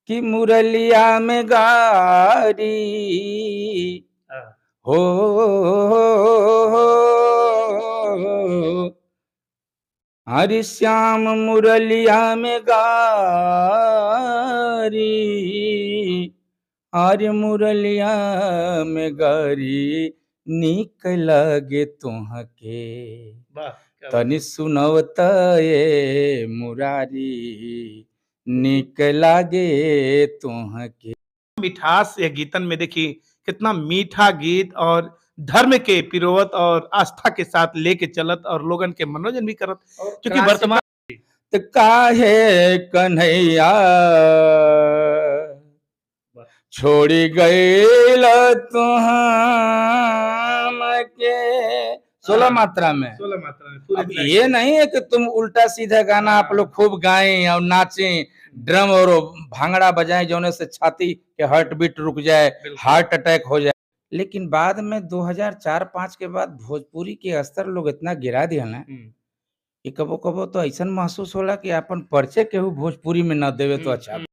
कि मुरलिया में गारी हो हरि श्याम मुरलिया में गारी हरि मुरलिया में गारी नीक लगे तुहके तनि सुनवत ये मुरारी नीक लागे तुहके। मिठास या गीतन में देखिए कितना मीठा गीत और धर्म के पिरोवत और आस्था के साथ लेके चलत और लोगन के मनोरंजन भी करत क्योंकि वर्तमान तो काहे कन्हैया छोड़ी गईल तुहके 16 मात्रा में। 16 मात्रा में पूरे अब ये नहीं है कि तुम उल्टा सीधा गाना आप लोग खूब गाएं और नाचें, ड्रम और भांगड़ा बजाएं जोने से छाती के हार्ट बीट रुक जाए, हार्ट अटैक हो जाए। लेकिन बाद में 2004-5 के बाद भोजपुरी के स्तर लोग इतना गिरा दिया ना कि कबो कबो तो ऐसा महसूस होला कि अपन परिचय केहू भोजपुरी में न देवे तो अच्छा।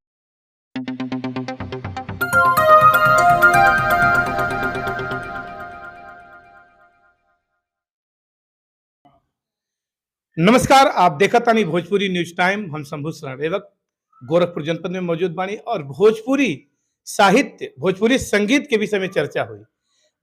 नमस्कार, आप देखत तानी भोजपुरी न्यूज टाइम। हम शंभू सेवक गोरखपुर जनपद में मौजूद बानी और भोजपुरी साहित्य भोजपुरी संगीत के विषय में चर्चा हुई।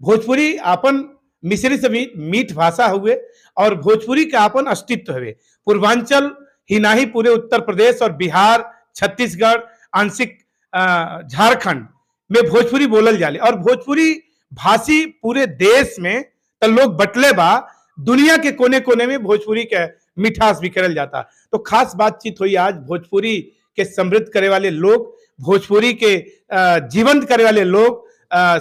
भोजपुरी आपन मिश्री से भी मीठ भाषा हुए और भोजपुरी का आपन अस्तित्व हुए। पूर्वांचल ही नहीं पूरे उत्तर प्रदेश और बिहार, छत्तीसगढ़, आंशिक झारखंड में भोजपुरी बोलल जाले और भोजपुरी भाषी पूरे देश में तो लोग बटले बा। दुनिया के कोने कोने में भोजपुरी का मिठास बिखरल जाता। तो खास बातचीत हुई आज भोजपुरी के समृद्ध करे वाले लोग, भोजपुरी के जीवंत करे वाले लोग।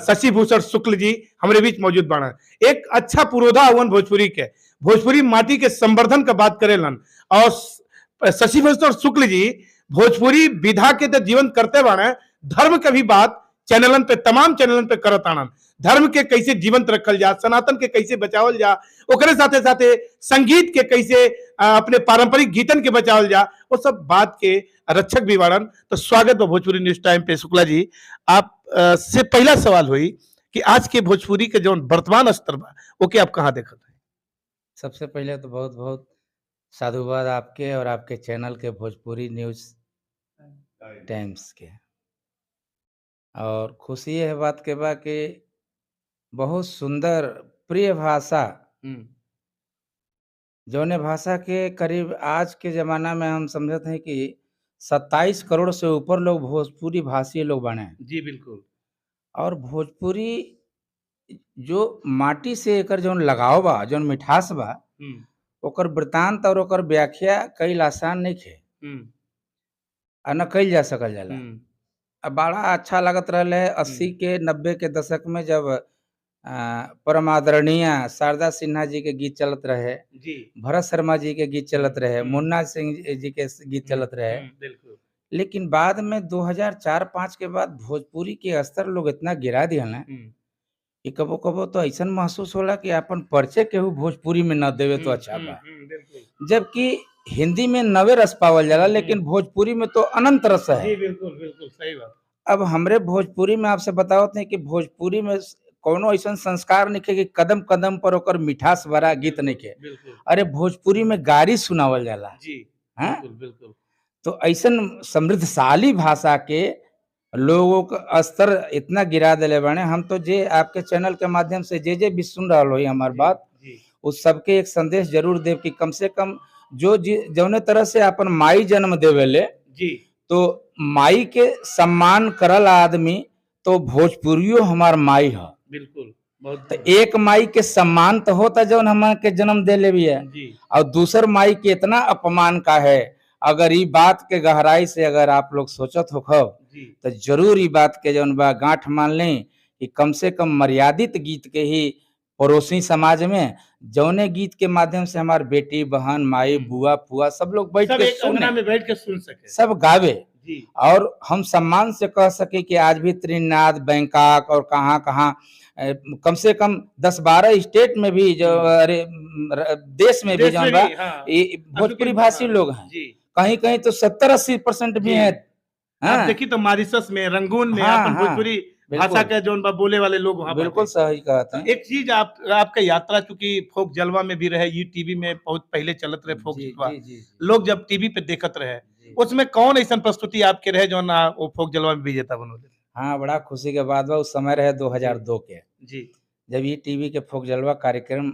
शशि भूषण शुक्ल जी हमारे बीच मौजूद बाड़ा। एक अच्छा पुरोधा हुवन भोजपुरी के, भोजपुरी माटी के संवर्धन का बात करेलन और शशि भूषण शुक्ल जी भोजपुरी विधा के तो जीवन करते बाड़े, धर्म का भी बात चैनलन पे, तमाम चैनलन पे करत आनंद। धर्म के कैसे जीवंत रखल जा, सनातन के कैसे बचावल जा, ओकरे साथे साथे संगीत के कैसे अपने पारंपरिक गीतन के बचावल जा, वो सब बात के रक्षक भी बाड़न। तो स्वागत है भोजपुरी न्यूज टाइम पे। शुक्ला जी, आप से पहला सवाल हुई कि आज के भोजपुरी के जो वर्तमान स्तर बा ओके आप कहाँ देखत हैं? सबसे पहले तो बहुत बहुत साधुवाद आपके और आपके चैनल के भोजपुरी न्यूज टाइम्स के। और खुशी है बात के बा कि बहुत सुंदर प्रिय भाषा, जौने भाषा के करीब आज के जमाना में हम समझते हैं कि 27 करोड़ से ऊपर लोग भोजपुरी भाषी लोग बने हैं। जी बिल्कुल। और भोजपुरी जो माटी से एकर जौन लगाव बा, जौन मिठास बा, ओकर वृतांत और ओकर व्याख्या कईल आसान नहीं खे और न कईल जा सकल जाला। अब बड़ा अच्छा लगत रहले है 80 के 90 के दशक में जब परम आदरणीय शारदा सिन्हा जी के गीत चलत रहे, भरत शर्मा जी के गीत चलत रहे, मुन्ना सिंह जी के गीत चलत रहे। लेकिन बाद में 2004-5 के बाद भोजपुरी के स्तर लोग इतना गिरा दिया ना कि कबो कबो तो ऐसा महसूस होला कि अपन परिचय केहू भोजपुरी में न देवे तो अच्छा बा। जबकि हिंदी में 90 रस पावल जाला, लेकिन भोजपुरी में तो अनंत रस है। जी बिल्कुल बिल्कुल सही बात। अब हमरे भोजपुरी में आपसे बतावत नहीं कि भोजपुरी में कोनो ऐसा संस्कार नहीं कि कदम कदम पर ओकर मिठास भरा गीत नहीं के। अरे भोजपुरी में गारी सुनावल जाला जी बिल्कुल बिल्कुल। तो ऐसा समृद्धशाली भाषा के लोगों का स्तर इतना गिरा दिले बने। हम तो जे आपके चैनल के माध्यम से जे भी सुन रहा हो हमार बात, उस सबके एक संदेश जरूर दे कि कम से कम जो जौने तरह से अपन माई जन्म देवेले जी, तो माई के सम्मान करल आदमी तो भोजपुरियो हमार माई है। बिल्कुल। तो एक माई के सम्मान तो होता जौन हमार के जन्म दे ले भी है, और दूसर माई के इतना अपमान का है। अगर ये बात के गहराई से अगर आप लोग सोचत हो तो जरूर ये बात के जौन बा गांठ मान लें कि कम से कम मर्यादित गीत के ही पड़ोसी समाज में जौने गीत के माध्यम से हमार बेटी बहन माई बुआ फुआ सब लोग बैठ के सुन सके, सब गावे और हम सम्मान से कह सके कि आज भी त्रिनाद, बैंकॉक और कहाँ कहाँ कम से कम 10-12 स्टेट में भी जो अरे देश में भी जौन बा भोजपुरी भाषी लोग हैं। कहीं कहीं तो 70-80% भी हैं आप हाँ देखी तो मॉरिशस में, रंगून में हाँ अपन हाँ भोजपुरी भाषा बिल्कुल के जोन बा बोले वाले लोग वहाँ बिल्कुल बाटे। सही कहते तो हैं। एक चीज आपका यात्रा चूंकि फोक जलवा में भी रहे, ये टीवी में बहुत पहले चलत रहे फोक जी जलवा, जी जी जी लोग जब टीवी पे देखत रहे, जी उसमें कौन ऐसा प्रस्तुति आपके रहे जो ना वो फोक जलवा में विजेता बनोले? हाँ बड़ा खुशी के बात बा। उस समय रहे जी 2002 के, जी जब ये टीवी के फोक जलवा कार्यक्रम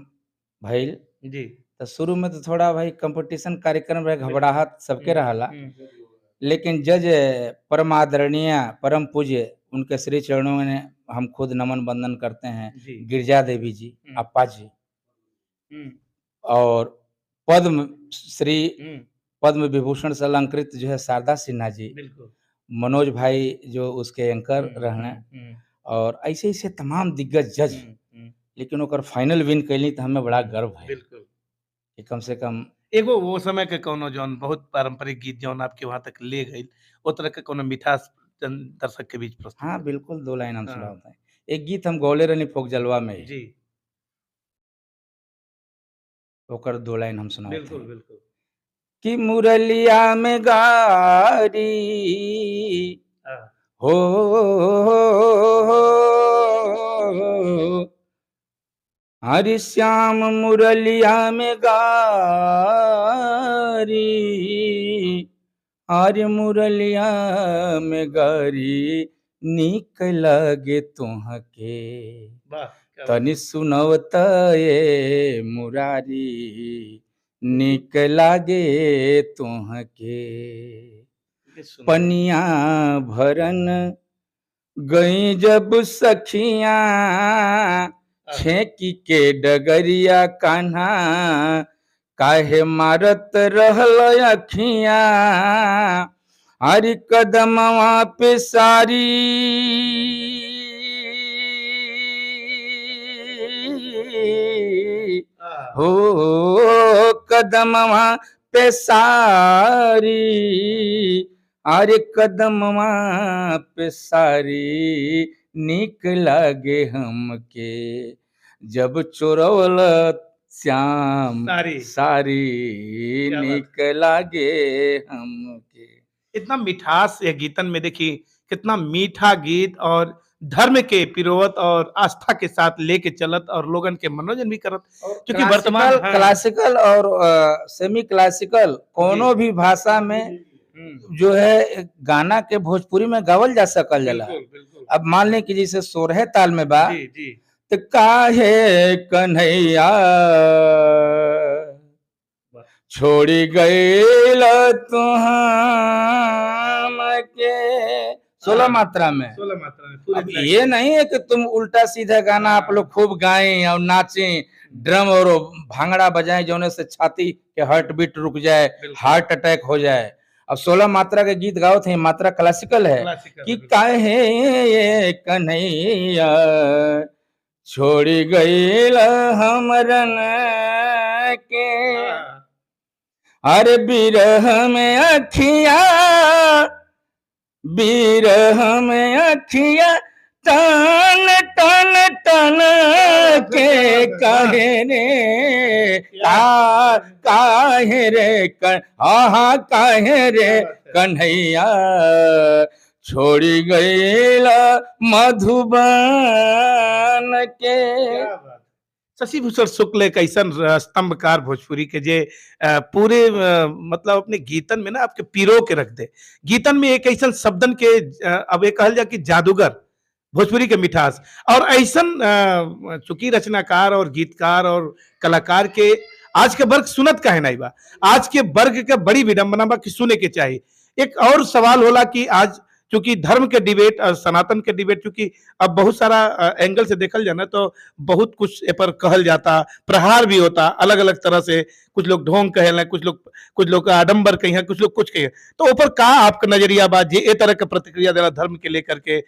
भइल। जी तो शुरू में तो थोड़ा भाई कंपटीशन कार्यक्रम रहे, बिल्कुल। घबराहट सबके रहला। हम्म, लेकिन जज परम आदरणीय परम पूज्य उनके श्री चरणों में हम खुद नमन बंदन करते हैं। जी गिरजा देवी जी, हम्म, अप्पा जी, हम्म, और पद्म श्री हम्म, पद्म विभूषण से अलंकृत जो है शारदा सिन्हा जी, बिल्कुल। मनोज भाई जो उसके एंकर रहने, हम्म, और ऐसे ऐसे तमाम दिग्गज जज। हम्म, लेकिन ओकर फाइनल विन कैली तो हमें बड़ा गर्व है बिल्कुल। कि कम से कम। एगो वो समय के कोनो जौन बहुत पारंपरिक गीत जौन आपके वहां तक ले गई, वो तरह के कोनो मिठास दर्शक के बीच प्रस्तुत हाँ कर। बिल्कुल, दो लाइन हम हाँ सुनाते हैं। एक गीत हम गौले रहनी फोक जलवा में ही, जी ओकर दो लाइन हम सुनाते बिल्कुल हैं बिल्कुल। कि मुरलिया में गारी हाँ हो हरि श्याम मुरलिया में गारी, हरि मुरलिया में गारी, नीक लगे तुहके वाह क्या बात। तनि सुनवत ये मुरारी, नीक लागे तुहके ये सुनाओ। पनिया भरन गई जब सखियां, हाँ, छेकी के डगरिया कान्हा, काहे मारत रहल अखियां, हरि कदमवा पे सारी हो हाँ, कदमवा पे सारी, अरे कदमवा पे सारी, नीक लागे हमके जब चोरवल श्याम सारी सारी, क्या बात। नीक लागे हमके। इतना मिठास ये गीतन में देखिए, कितना मीठा गीत और धर्म के पिरोवत और आस्था के साथ लेके चलत और लोगन के मनोरंजन भी करत, और क्योंकि वर्तमान क्लासिकल हाँ क्लासिकल और सेमी क्लासिकल जी कोनो भी भाषा में जो है गाना के भोजपुरी में गावल जा सकल जाला। बिल्कुल बिल्कुल। अब मान लें कि जैसे सोरहे ताल में बा, जी जी तो काहे कन्हैया वाह, छोड़ी गईल तू हमके, 16 मात्रा में। 16 मात्रा में पूरे अब ट्रैक ये पे। नहीं है कि तुम उल्टा सीधा गाना आप लोग खूब गाएं और नाचें, ड्रम और भांगड़ा बजाएं जोने से छाती के हार्ट बीट रुक जाए, बिल्कुल। हार्ट अटैक हो जाए। अब 16 मात्रा के गीत गाओ थे, मात्रा क्लासिकल है क्लासिकल कि है, बिल्कुल। काहे ये कन्हैया छोड़ी गईल हमरन के, हाँ, अरे बिरह में अखिया, बिरह में अखिया टन टन टन के, काहे रे काहे रे आहा काहे रे कन्हैया छोड़ी गईला मधुबन के। क्या बात। शशि भूषण शुक्ल एक ऐसन स्तंभकार भोजपुरी के जे पूरे मतलब अपने गीतन में ना आपके पिरो के रख दे। गीतन में एक ऐसन शब्दन के अब ये कहल जा कि जादूगर भोजपुरी के मिठास, और ऐसन चूंकि रचनाकार और गीतकार और कलाकार के आज के वर्ग सुनत काहे नहीं बा, आज के वर्ग के बड़ी विडंबना बा कि सुने के चाहिए। एक और सवाल होला कि आज चूंकि धर्म के डिबेट और सनातन के डिबेट, चूंकि अब बहुत सारा एंगल से देखल जाए ना तो बहुत कुछ ए पर कहल जाता, प्रहार भी होता अलग अलग तरह से, कुछ लोग ढोंग कहेला, कुछ लोग आडंबर कही, कुछ लोग कुछ कही। तो ऊपर का आपका नजरिया बा जे ए तरह के प्रतिक्रिया देला धर्म के लेकर के,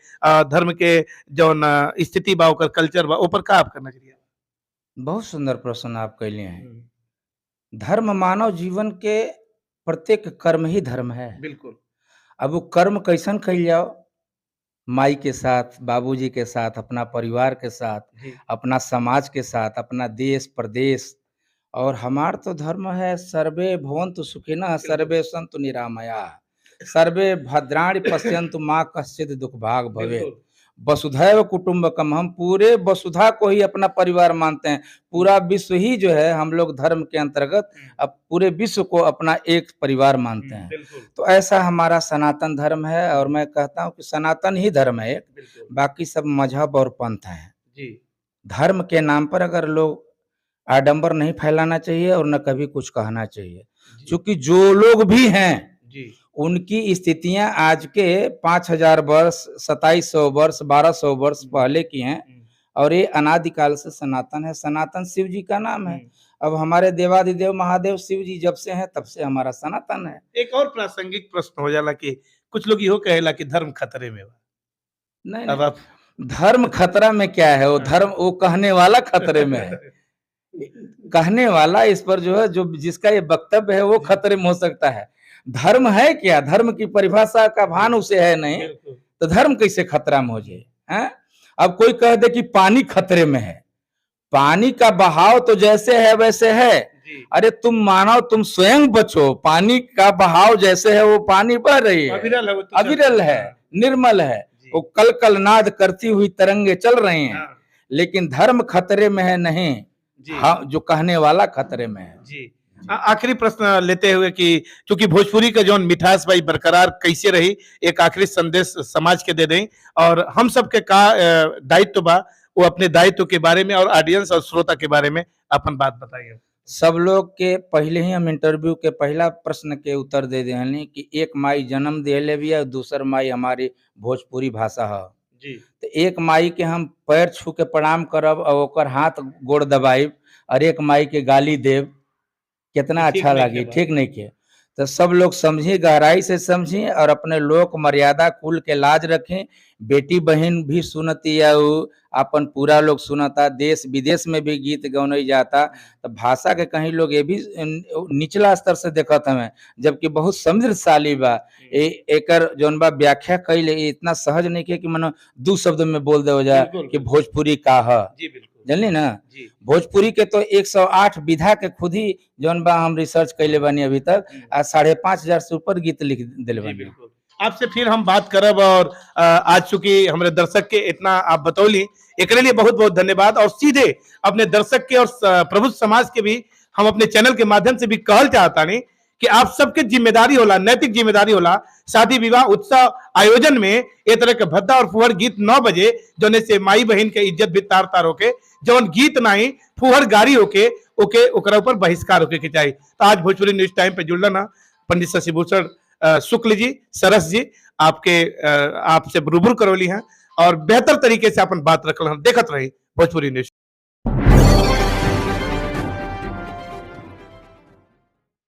धर्म के जौन स्थिति बा ओकर कल्चर बा, ऊपर का आपका नजरिया? बहुत सुंदर प्रश्न आप कैले हैं। हम्म, धर्म मानव जीवन के प्रत्येक कर्म ही धर्म है। बिल्कुल अब वो कर्म कैसन कैल जाओ, माई के साथ, बाबूजी के साथ, अपना परिवार के साथ, जी अपना समाज के साथ, अपना देश प्रदेश। और हमार तो धर्म है सर्वे भवन्तु सुखिनः बिल्कुल सर्वे सन्तु निरामया। सर्वे भद्राणि पश्यन्तु मां कश्चित् दुःखभाग् भवेत्। बिल्कुल। वसुधैव कुटुम्बकम, हम पूरे वसुधा को ही अपना परिवार मानते हैं। पूरा विश्व ही जो है हम लोग धर्म के अंतर्गत अब पूरे विश्व को अपना एक परिवार मानते हैं। बिल्कुल। तो ऐसा हमारा सनातन धर्म है और मैं कहता हूँ कि सनातन ही धर्म है, बिल्कुल। बाकी सब मजहब और पंथ हैं। जी। धर्म के नाम पर अगर लोग आडंबर नहीं फैलाना चाहिए और न कभी कुछ कहना चाहिए, क्योंकि जो लोग भी हैं जी। उनकी स्थितियां आज के 5000 वर्ष, 2700 वर्ष, 1200 वर्ष पहले की हैं और ये अनादिकाल से सनातन है। सनातन शिव जी का नाम है। अब हमारे देवाधिदेव महादेव शिव जी जब से हैं तब से हमारा सनातन है। एक और प्रासंगिक प्रश्न हो जाला कि कुछ लोग इहो कहेला कि धर्म खतरे में बा। नहीं अब नहीं, आप धर्म खतरा में क्या है, वो धर्म वो कहने वाला खतरे में है। कहने वाला इस पर जो है, जो जिसका ये वक्तव्य है वो खतरे में हो सकता है। धर्म है क्या, धर्म की परिभाषा का भान उसे है नहीं, तो धर्म कैसे खतरा में हो जाए हैं? अब कोई कह दे कि पानी खतरे में है, पानी का बहाव तो जैसे है वैसे है। अरे तुम मानो, तुम स्वयं बचो, पानी का बहाव जैसे है वो पानी बह रही है, अविरल है, निर्मल है, वो कल कल नाद करती हुई तरंगे चल रही हैं। लेकिन धर्म खतरे में है नहीं, हाँ, जो कहने वाला खतरे में है। जी। आखिरी प्रश्न लेते हुए कि क्योंकि भोजपुरी का जो मिठास भाई बरकरार कैसे रही, एक आखिरी संदेश समाज के दे दें और हम सबके का दायित्व बा, वो अपने दायित्व के बारे में और ऑडियंस और श्रोता के बारे में अपन बात बताइए। सब लोग के पहले ही हम इंटरव्यू के पहला प्रश्न के उत्तर दे देहनी कि एक माई जन्म देले भी है, दूसर माई हमारी भोजपुरी भाषा है। जी। तो एक माई के हम पैर छू के प्रणाम करब और ओकर हाथ गोड़ दबाइब और एक माई के गाली देव, कितना अच्छा लगी? ठीक नहीं के। तो सब लोग समझी, गहराई से समझी और अपने लोक मर्यादा कुल के लाज रखें। बेटी बहन भी सुनती है, अपन पूरा लोग सुनता, देश विदेश में भी गीत गौनई जाता। तो भाषा के कहीं लोग ये भी निचला स्तर से देखत हमें, जबकि बहुत समृद्धशाली बा। एकर जौन बा व्याख्या कैले इतना सहज नहीं के कि मनो दू शब्द में बोल दे हो जाए कि भोजपुरी का है। जानली ना, भोजपुरी के तो 108 विधा के खुद ही जौन बा हम रिसर्च कैले बानी अभी तक, 5500 से ऊपर गीत लिख दिले बानी। आपसे फिर हम बात करब और आज चूंकि हमारे दर्शक के इतना आप बतौली, एक लिए बहुत बहुत धन्यवाद। और सीधे अपने दर्शक के और प्रबुद्ध समाज के भी हम अपने चैनल के माध्यम से भी कहल चाहता नहीं कि आप सबके जिम्मेदारी होला, नैतिक जिम्मेदारी होला, शादी विवाह उत्सव आयोजन में ए तरह के भद्दा और फुहर गीत 9 बजे जोने से माई बहन के इज्जत भी तार तार होके, जौन गीत नहीं फुहर गारी होके ओके ओकरा ऊपर बहिष्कार होके के चाहिए। तो आज भोजपुरी न्यूज टाइम पे जुड़ना ना पंडित शशिभूषण शुक्ल जी, सरस जी, आपके आपसे रूबरू करौली हैं और बेहतर तरीके से अपन बात रखल हम देखत रही भोजपुरी न्यूज।